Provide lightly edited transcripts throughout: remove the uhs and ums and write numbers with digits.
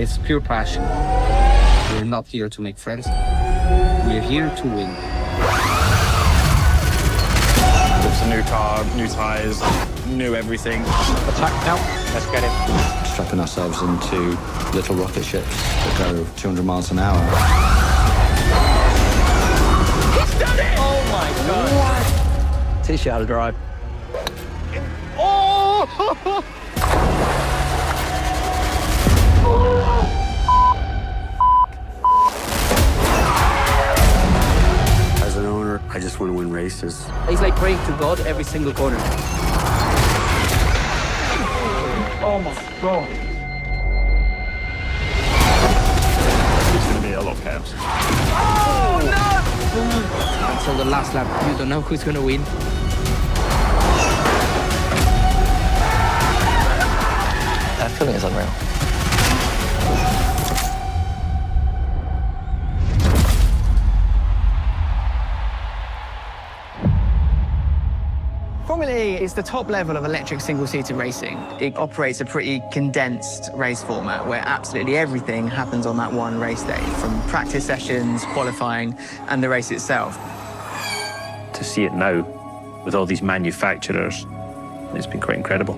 It's pure passion. We're not here to make friends. We're here to win. It's a new car, new tyres, new everything. Attack now. Let's get it. Strapping ourselves into little rocket ships that go 200 miles an hour. He's done it! Oh my God. What? Teach you how to drive. Oh! As an owner, I just want to win races. He's like praying to God every single corner. Oh my God. It's going to be a lot of chaos. Oh no! Until the last lap, you don't know who's going to win. That feeling is unreal. Formula E is the top level of electric single-seater racing. It operates a pretty condensed race format where absolutely everything happens on that one race day, from practice sessions, qualifying, and the race itself. To see it now, with all these manufacturers, it's been quite incredible.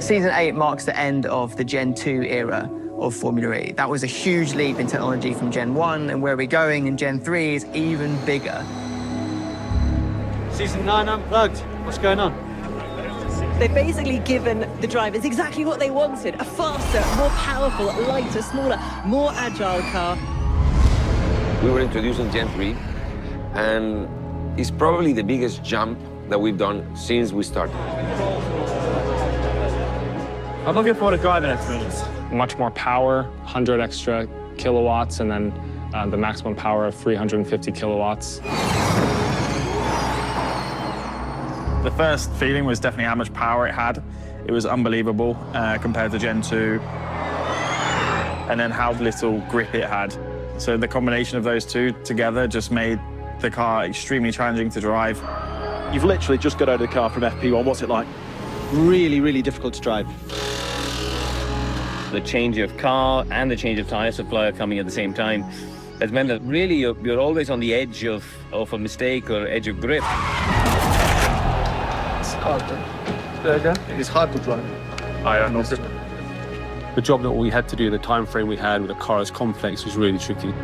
Season 8 marks the end of the Gen 2 era of Formula E. That was a huge leap in technology from Gen 1, and where we're going in Gen 3 is even bigger. Season 9 Unplugged. What's going on? They've basically given the drivers exactly what they wanted. A faster, more powerful, lighter, smaller, more agile car. We were introducing Gen 3, and it's probably the biggest jump that we've done since we started. I'm looking forward to driving it, to be honest. Much more power, 100 extra kilowatts, and then the maximum power of 350 kilowatts. The first feeling was definitely how much power it had. It was unbelievable compared to Gen 2. And then how little grip it had. So the combination of those two together just made the car extremely challenging to drive. You've literally just got out of the car from FP1. What's it like? Really, really difficult to drive. The change of car and the change of tyre supply are coming at the same time. Has meant that really you're always on the edge of a mistake or edge of grip. It's hard to drive. The job that we had to do, the time frame we had with a car as complex was really tricky.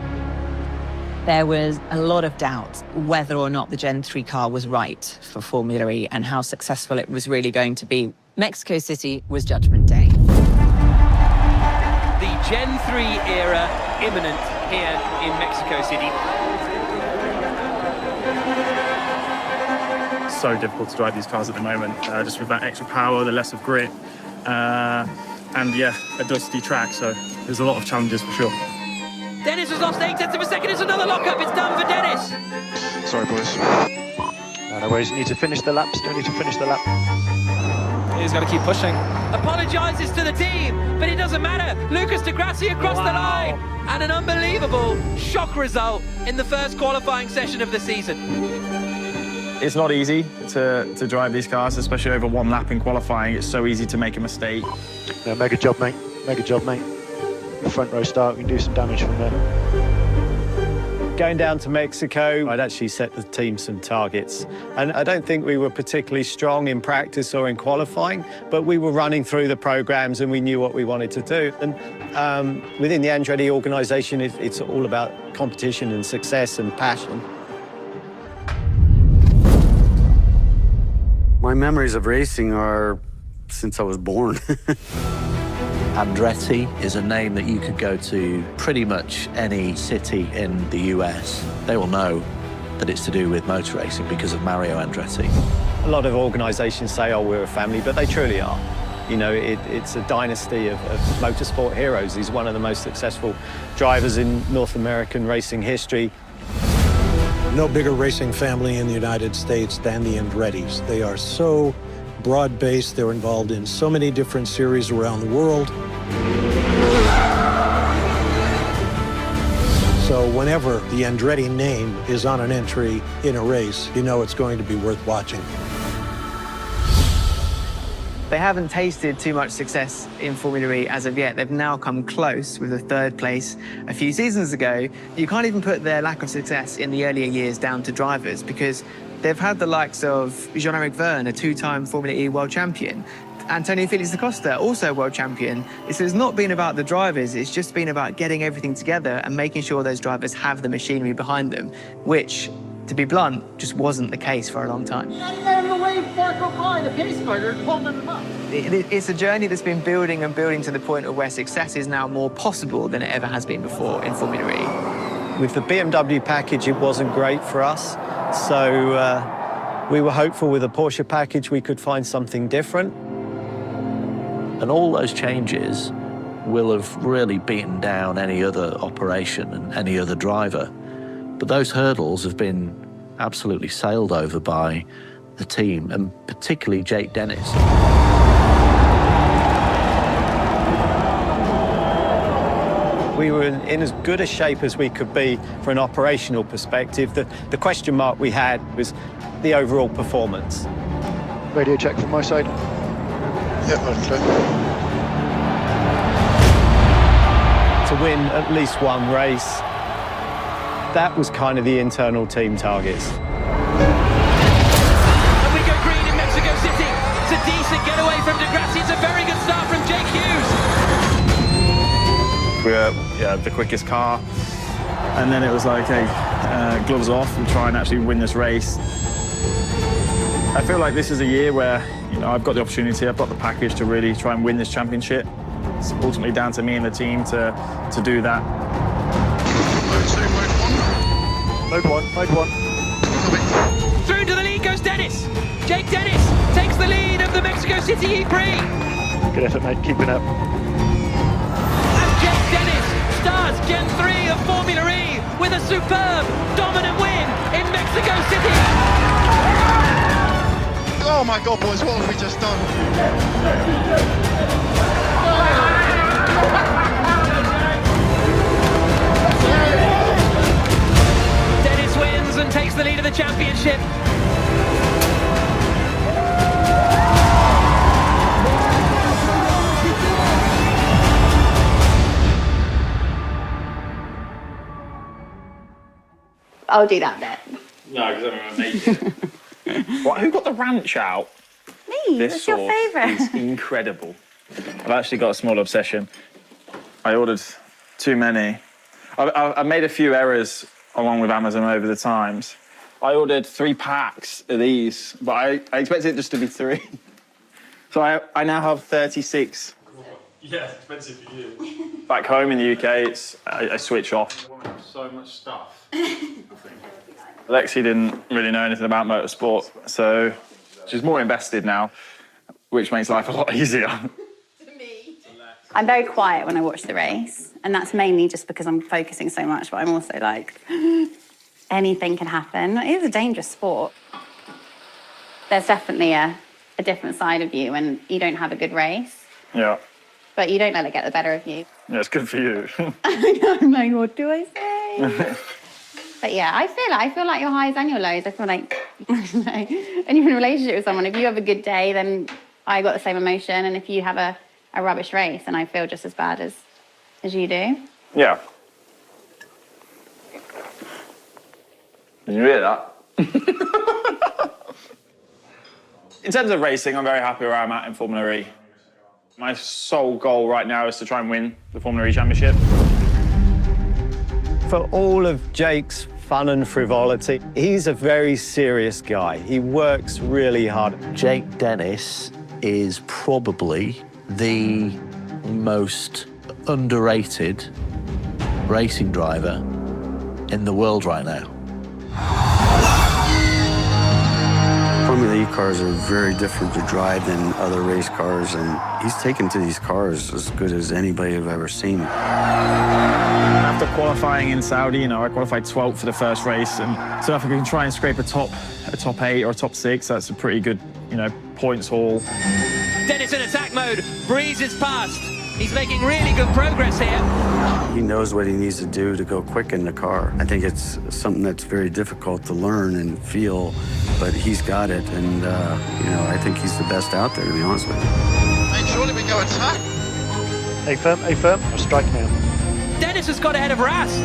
There was a lot of doubt whether or not the Gen 3 car was right for Formula E and how successful it was really going to be. Mexico City was Judgment Day. The Gen 3 era imminent here in Mexico City. So difficult to drive these cars at the moment, just with that extra power, the less of grip, and yeah, a dusty track, so there's a lot of challenges for sure. Dennis has lost 8/10 of a second. It's another lockup. It's done for Dennis. Sorry, boys. No worries. You need to finish the lap. Still need to finish the lap. He's got to keep pushing. Apologises to the team, but it doesn't matter. Lucas de Grassi across the line. And an unbelievable shock result in the first qualifying session of the season. It's not easy to drive these cars, especially over one lap in qualifying. It's so easy to make a mistake. Yeah, mega job, mate. Mega job, mate. The front row start, we can do some damage from there. Going down to Mexico, I'd actually set the team some targets. And I don't think we were particularly strong in practice or in qualifying, but we were running through the programs and we knew what we wanted to do. And within the Andretti organisation, it's all about competition and success and passion. My memories of racing are since I was born. Andretti is a name that you could go to pretty much any city in the US. They will know that it's to do with motor racing because of Mario Andretti. A lot of organisations say, oh, we're a family, but they truly are. You know, it's a dynasty of motorsport heroes. He's one of the most successful drivers in North American racing history. No bigger racing family in the United States than the Andrettis. They are so broad-based. They're involved in so many different series around the world. So whenever the Andretti name is on an entry in a race, you know it's going to be worth watching. They haven't tasted too much success in Formula E as of yet. They've now come close with a 3rd place a few seasons ago. You can't even put their lack of success in the earlier years down to drivers, because they've had the likes of Jean-Eric Vergne, a 2-time Formula E world champion, Antonio Felix da Costa, also world champion. It's not been about the drivers, it's just been about getting everything together and making sure those drivers have the machinery behind them, which, to be blunt, just wasn't the case for a long time. It's a journey that's been building and building to the point of where success is now more possible than it ever has been before in Formula E. With the BMW package, it wasn't great for us, so we were hopeful with the Porsche package we could find something different. And all those changes will have really beaten down any other operation and any other driver. But those hurdles have been absolutely sailed over by the team, and particularly Jake Dennis. We were in as good a shape as we could be for an operational perspective. The question mark we had was the overall performance. Radio check from my side. Yeah, clear. To win at least one race, that was kind of the internal team targets. And we go green in Mexico City. It's a decent getaway from De Grassi. It's a very good start from Jake Hughes. We were the quickest car, and then it was like, hey, gloves off and try and actually win this race. I feel like this is a year where, I've got the opportunity, I've got the package to really try and win this championship. It's ultimately down to me and the team to do that. Mode one. Through to the lead goes Dennis. Jake Dennis takes the lead of the Mexico City E-Prix. Good effort, mate. Keep it up. And Jake Dennis starts Gen 3 of Formula E with a superb, dominant win in Mexico City. Oh my God, boys, what have we just done? Dennis wins and takes the lead of the championship. I'll do that bit. No, because I'm amazing. What? Who got the ranch out? Me. That's your favourite. Is incredible. I've actually got a small obsession. I ordered too many. I've made a few errors along with Amazon over the times. I ordered 3 packs of these, but I expected it just to be 3. So I now have 36. Yeah, it's expensive for you. Back home in the UK, I switch off. So much stuff. Alexi didn't really know anything about motorsport, so she's more invested now, which makes life a lot easier. I'm very quiet when I watch the race, and that's mainly just because I'm focusing so much, but I'm also like, anything can happen. It is a dangerous sport. There's definitely a different side of you when you don't have a good race. Yeah. But you don't let it get the better of you. Yeah, it's good for you. I'm like, what do I say? But yeah, I feel like your highs and your lows. I feel like, and you're in a relationship with someone, if you have a good day, then I got the same emotion. And if you have a rubbish race, then I feel just as bad as you do. Yeah. Did you hear that? In terms of racing, I'm very happy where I'm at in Formula E. My sole goal right now is to try and win the Formula E Championship. For all of Jake's fun and frivolity, he's a very serious guy. He works really hard. Jake Dennis is probably the most underrated racing driver in the world right now. Formula E cars are very different to drive than other race cars, and he's taken to these cars as good as anybody I've ever seen. After qualifying in Saudi, I qualified 12th for the first race, and so if we can try and scrape a top 8 or a top 6, that's a pretty good, points haul. Dennis in attack mode, breezes past. He's making really good progress here. He knows what he needs to do to go quick in the car. I think it's something that's very difficult to learn and feel, but he's got it, and you know, I think he's the best out there, to be honest with you. Mate, surely we go attack. A firm, or strike now. Dennis has got ahead of Rast.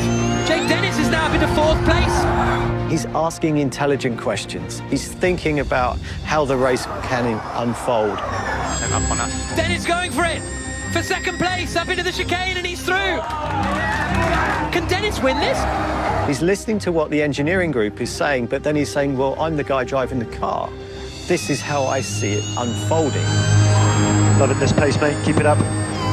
Jake Dennis is now up into 4th place. He's asking intelligent questions. He's thinking about how the race can unfold. Dennis going for it. For 2nd place, up into the chicane, and he's through. Can Dennis win this? He's listening to what the engineering group is saying, but then he's saying, well, I'm the guy driving the car. This is how I see it unfolding. Loving this pace, mate. Keep it up.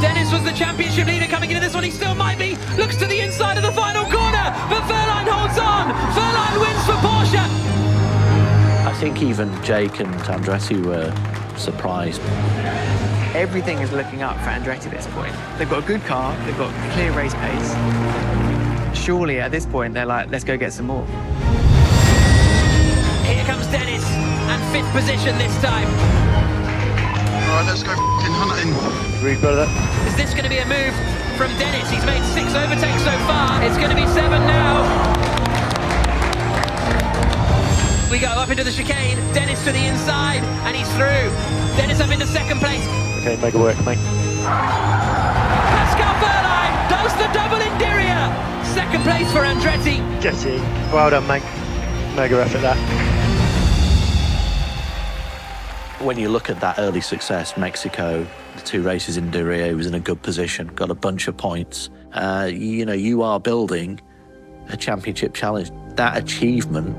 Dennis was the championship leader coming into this one. He still might be. Looks to the inside of the final corner, but Wehrlein holds on. Wehrlein wins for Porsche. I think even Jake and Andretti were surprised. Everything is looking up for Andretti at this point. They've got a good car, they've got clear race pace. Surely at this point they're like, let's go get some more. Here comes Dennis, and 5th position this time. All right, let's go hunting. Agreed, brother. Is this going to be a move from Dennis? He's made 6 overtakes so far. It's going to be 7 now. We go up into the chicane. Dennis to the inside, and he's through. Dennis up into 2nd place. Okay, mega work, mate. Pascal Wehrlein does the double interior. 2nd place for Andretti. Get it. Well done, mate. Mega effort, that. When you look at that early success, Mexico, the 2 races in De Rio, was in a good position, got a bunch of points. You know, you are building a championship challenge. That achievement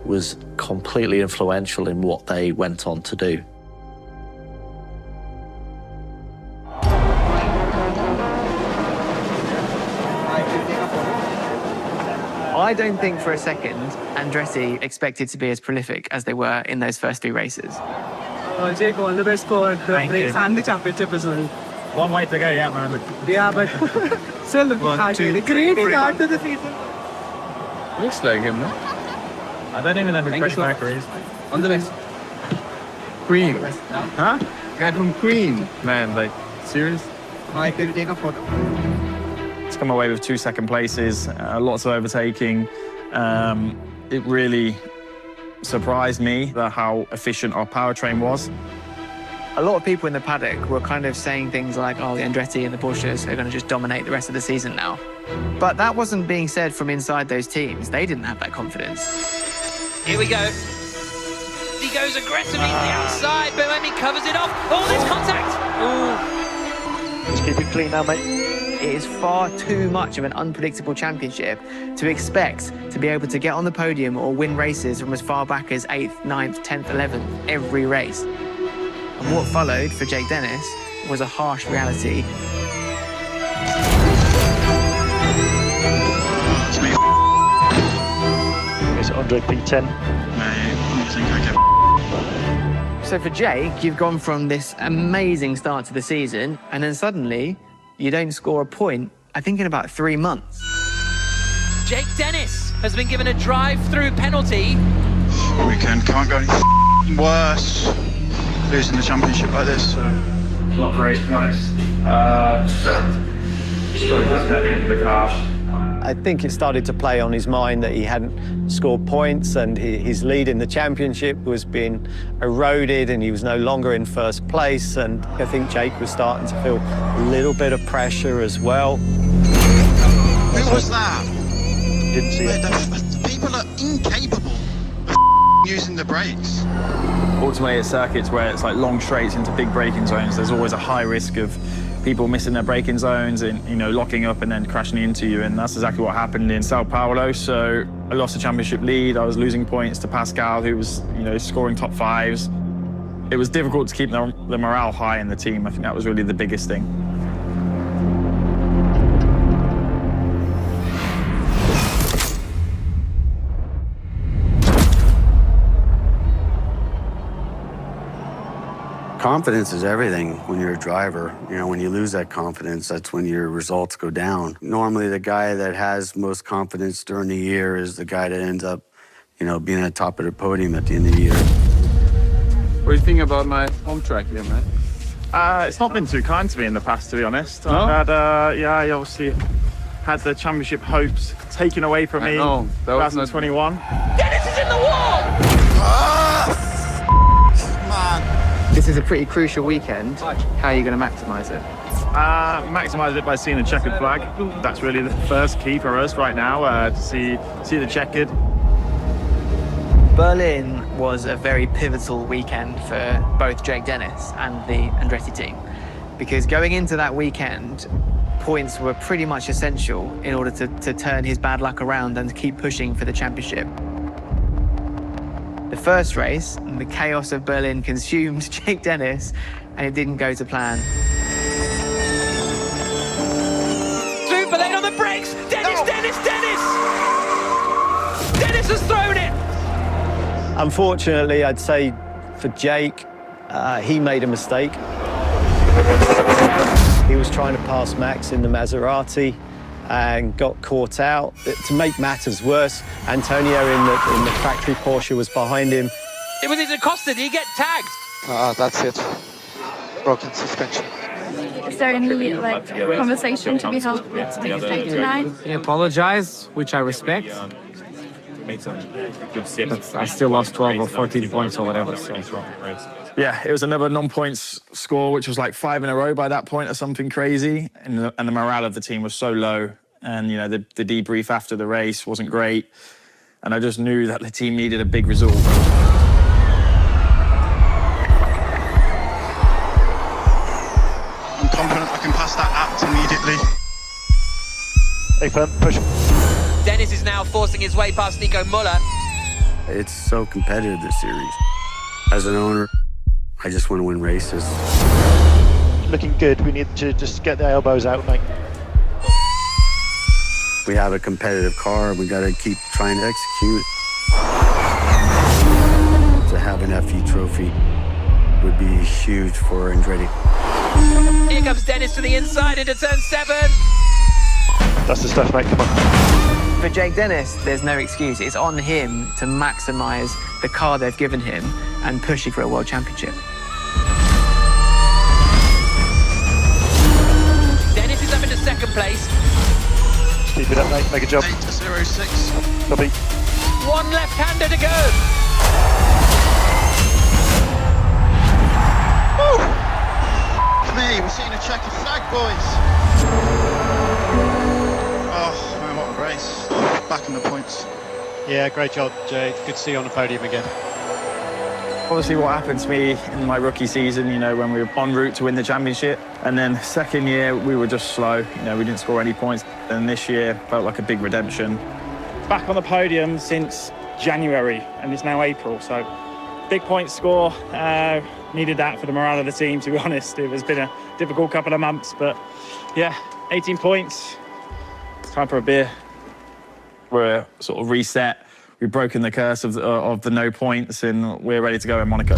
was completely influential in what they went on to do. I don't think for a second Andretti expected to be as prolific as they were in those first 3 races. Jake, all the best for the race and the championship as well. One way to go, yeah, man. Yeah, but still, a great start to the season. Looks like him, no? I don't even know who Fresh Backer is. On the list. Queen. Huh? Guy from Queen. Man, like, serious? I could take a photo. It's come away with 2 second places, lots of overtaking. It really surprised me how efficient our powertrain was. A lot of people in the paddock were kind of saying things like, oh, the Andretti and the Porsches are going to just dominate the rest of the season now. But that wasn't being said from inside those teams. They didn't have that confidence. Here we go. He goes aggressively to the outside, but when he covers it off, oh, there's contact. Ooh. Let's keep it clean now, mate. It is far too much of an unpredictable championship to expect to be able to get on the podium or win races from as far back as 8th, 9th, 10th, 11th, every race. And what followed for Jake Dennis was a harsh reality. It's Andre P10. So for Jake, you've gone from this amazing start to the season, and then suddenly you don't score a point, I think, in about 3 months. Jake Dennis has been given a drive-through penalty. Weekend can't go any worse. Losing the championship like this. So. Not great, to be honest. I think it started to play on his mind that he hadn't scored points, and his lead in the championship was being eroded, and he was no longer in 1st place. And I think Jake was starting to feel a little bit of pressure as well. Who was that? Didn't see it. The people are incapable of using the brakes. Automated circuits where it's like long straights into big braking zones, there's always a high risk of people missing their braking zones and, you know, locking up and then crashing into you. And that's exactly what happened in Sao Paulo. So I lost the championship lead. I was losing points to Pascal, who was, you know, scoring top 5s. It was difficult to keep the morale high in the team. I think that was really the biggest thing. Confidence is everything when you're a driver. You know, when you lose that confidence, that's when your results go down. Normally, the guy that has most confidence during the year is the guy that ends up, you know, being at the top of the podium at the end of the year. What do you think about my home track here, man? It's not been too kind to me in the past, to be honest. No? I've had, I obviously had the championship hopes taken away from me in 2021. Dennis is in the wall! This is a pretty crucial weekend. How are you going to maximise it? Maximise it by seeing the checkered flag. That's really the first key for us right now, to see the checkered. Berlin was a very pivotal weekend for both Jake Dennis and the Andretti team, because going into that weekend, points were pretty much essential in order to turn his bad luck around and keep pushing for the championship. The first race, the chaos of Berlin consumed Jake Dennis, and it didn't go to plan. Super late on the brakes! Dennis! Dennis has thrown it! Unfortunately, I'd say for Jake, he made a mistake. He was trying to pass Max in the Maserati and got caught out. To make matters worse, Antonio in the factory Porsche was behind him. It was his Acosta, did he get tagged? That's it. Broken suspension. Is there any conversation to be held with Jake tonight? He apologized, which I respect. But I still lost 12 or 14 points or whatever. So. Yeah, it was another non-points score, which was like 5 in a row by that point or something crazy. And the morale of the team was so low. And, you know, the debrief after the race wasn't great. And I just knew that the team needed a big result. I'm confident I can pass that apt immediately. Hey, firm, push. Dennis is now forcing his way past Nico Muller. It's so competitive, this series. As an owner, I just want to win races. Looking good. We need to just get the elbows out, mate. We have a competitive car. We got to keep trying to execute. To have an FE trophy would be huge for Andretti. Here comes Dennis to the inside into turn 7. That's the stuff, mate. Come on. For Jake Dennis, there's no excuse. It's on him to maximise the car they've given him and pushing for a world championship. Dennis is up into second place. Keep it up, mate. Make a job. 8-0-6. Copy. One left-hander to go. Woo! Me, we're seeing a checkered flag, boys. Oh, man, what a race. Back in the points. Yeah, great job, Jake. Good to see you on the podium again. Obviously, what happened to me in my rookie season, you know, when we were en route to win the championship. And then second year, we were just slow. You know, we didn't score any points. And this year felt like a big redemption. Back on the podium since January, and it's now April. So big point score. Needed that for the morale of the team, to be honest. It has been a difficult couple of months, but yeah, 18 points. Time for a beer. We're sort of reset. We've broken the curse of the no points, and we're ready to go in Monaco.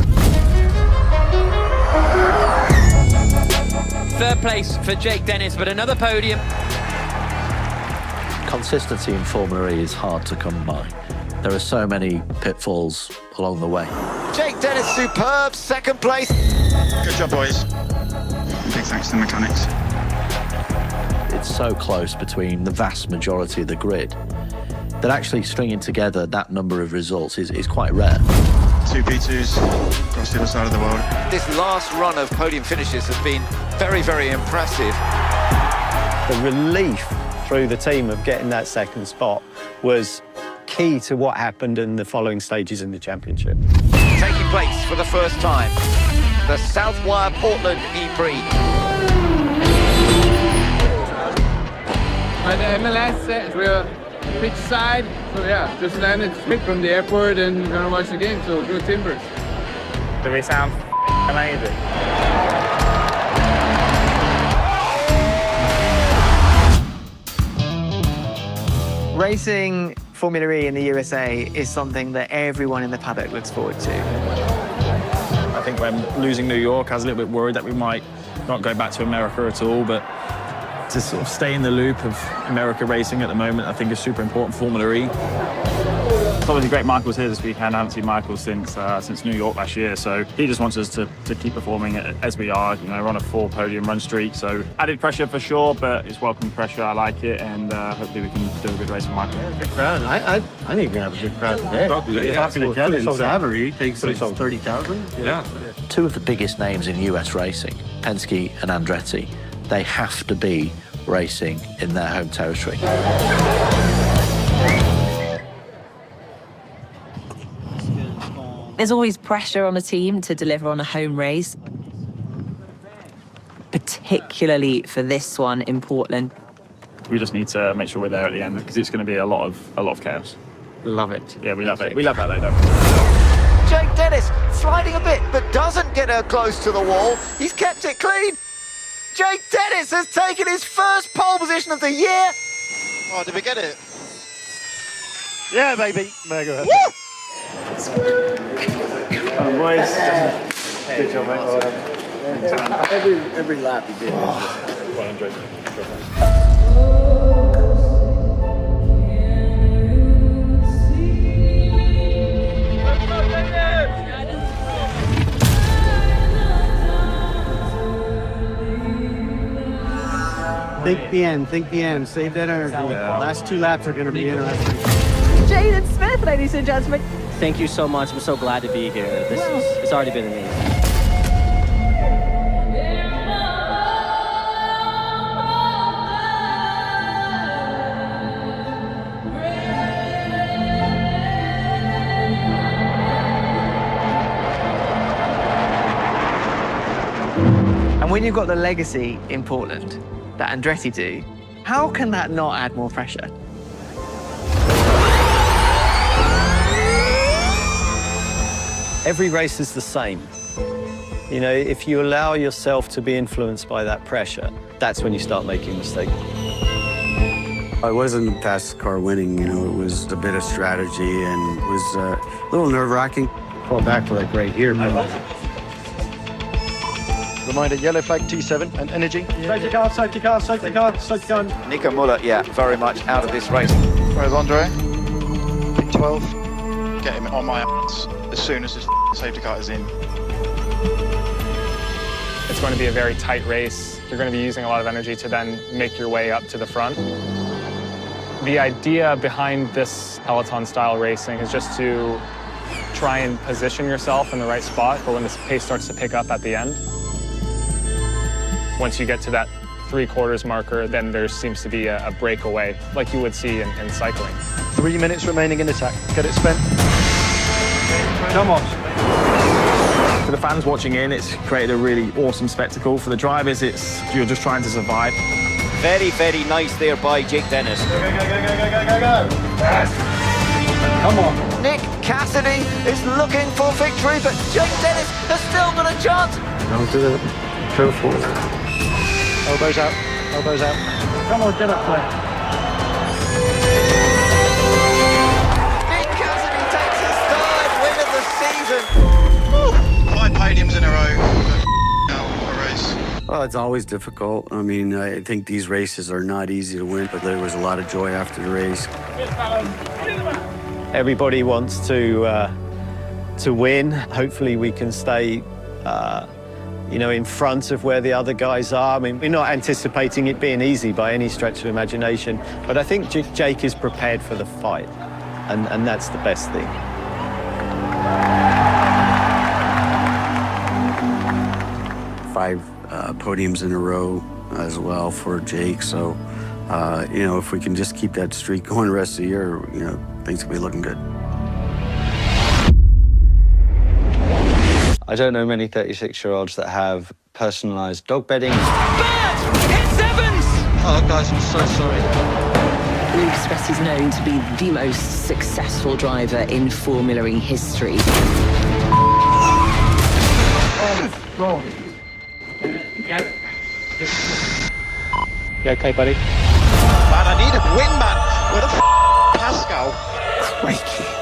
Third place for Jake Dennis, but another podium. Consistency in Formula E is hard to come by. There are so many pitfalls along the way. Jake Dennis, superb, second place. Good job, boys. Big thanks to the mechanics. It's so close between the vast majority of the grid that actually stringing together that number of results is quite rare. 2 P2s across the other side of the world. This last run of podium finishes has been very, very impressive. The relief through the team of getting that second spot was key to what happened in the following stages in the championship. Taking place for the first time, the Southwire Portland E-Prix. By the MLS, we're pitch side, so yeah, just landed straight from the airport and we're gonna watch the game, so go Timbers. Do we sound amazing? Racing Formula E in the USA is something that everyone in the paddock looks forward to. I think when losing New York, I was a little bit worried that we might not go back to America at all, but to sort of stay in the loop of America racing at the moment, I think is super important for Formula E. It's obviously great Michael's here this weekend. I haven't seen Michael since New York last year, so he just wants us to keep performing as we are. You know, we're on a 4 podium run streak, so added pressure for sure, but it's welcome pressure. I like it, and hopefully we can do a good race for Michael. Good crowd. I think we're going to have a good crowd today. Talking to Kevin Savary, thinks it's 30,000. Yeah. Two of the biggest names in US racing, Penske and Andretti, they have to be racing in their home territory. There's always pressure on a team to deliver on a home race, particularly for this one in Portland. We just need to make sure we're there at the end because it's going to be a lot of chaos. Love it. Yeah, we love it. We love that though, don't we? Jake Dennis sliding a bit, but doesn't get her close to the wall. He's kept it clean. Jake Dennis has taken his first pole position of the year. Oh, did we get it? Yeah, baby. Mega. Woo! Boys. Good job, mate. Well done. Every lap he did. Think the end. Save that energy. Yeah. Last 2 laps are going to be interesting. Jaden Smith, ladies and gentlemen. Thank you so much. I'm so glad to be here. It's already been amazing. And when you've got the legacy in Portland that Andretti do, how can that not add more pressure? Every race is the same. You know, if you allow yourself to be influenced by that pressure, that's when you start making mistakes. I wasn't the fastest car winning, you know, it was a bit of strategy and it was a little nerve-wracking. Fall back to like right here. Reminder, yellow flag T7 and energy. Safety car, safety car, safety car, safety car. Nico Muller, yeah, very much out of this race. Where's Andre? Pick 12. Get him on my ass as soon as his safety car is in. It's going to be a very tight race. You're going to be using a lot of energy to then make your way up to the front. The idea behind this peloton-style racing is just to try and position yourself in the right spot for when the pace starts to pick up at the end. Once you get to that 3/4 marker, then there seems to be a breakaway, like you would see in cycling. 3 minutes remaining in attack. Get it spent. Come on. For the fans watching in, it's created a really awesome spectacle. For the drivers, you're just trying to survive. Very, very nice there by Jake Dennis. Go, go, go, go, go, go, go, go. Yes. Come on. Nick Cassidy is looking for victory, but Jake Dennis has still got a chance. Don't do that. Go for it. Elbows out. Elbows out. Come on, get up there. Nick Cassidy takes his 3rd win of the season. 5 podiums in a row. A race. Well, it's always difficult. I mean, I think these races are not easy to win, but there was a lot of joy after the race. Everybody wants to win. Hopefully we can stay you know, in front of where the other guys are. I mean, we're not anticipating it being easy by any stretch of imagination, but I think Jake is prepared for the fight, and that's the best thing. Five podiums in a row as well for Jake, so, you know, if we can just keep that streak going the rest of the year, you know, things will be looking good. I don't know many 36-year-olds that have personalised dog bedding. Bert! It's Evans! Oh, guys, I'm so sorry. Luke Express is known to be the most successful driver in Formula E history. Roll. You okay, buddy? Man, I need a win, man. Where the f*** Pascal? Crikey.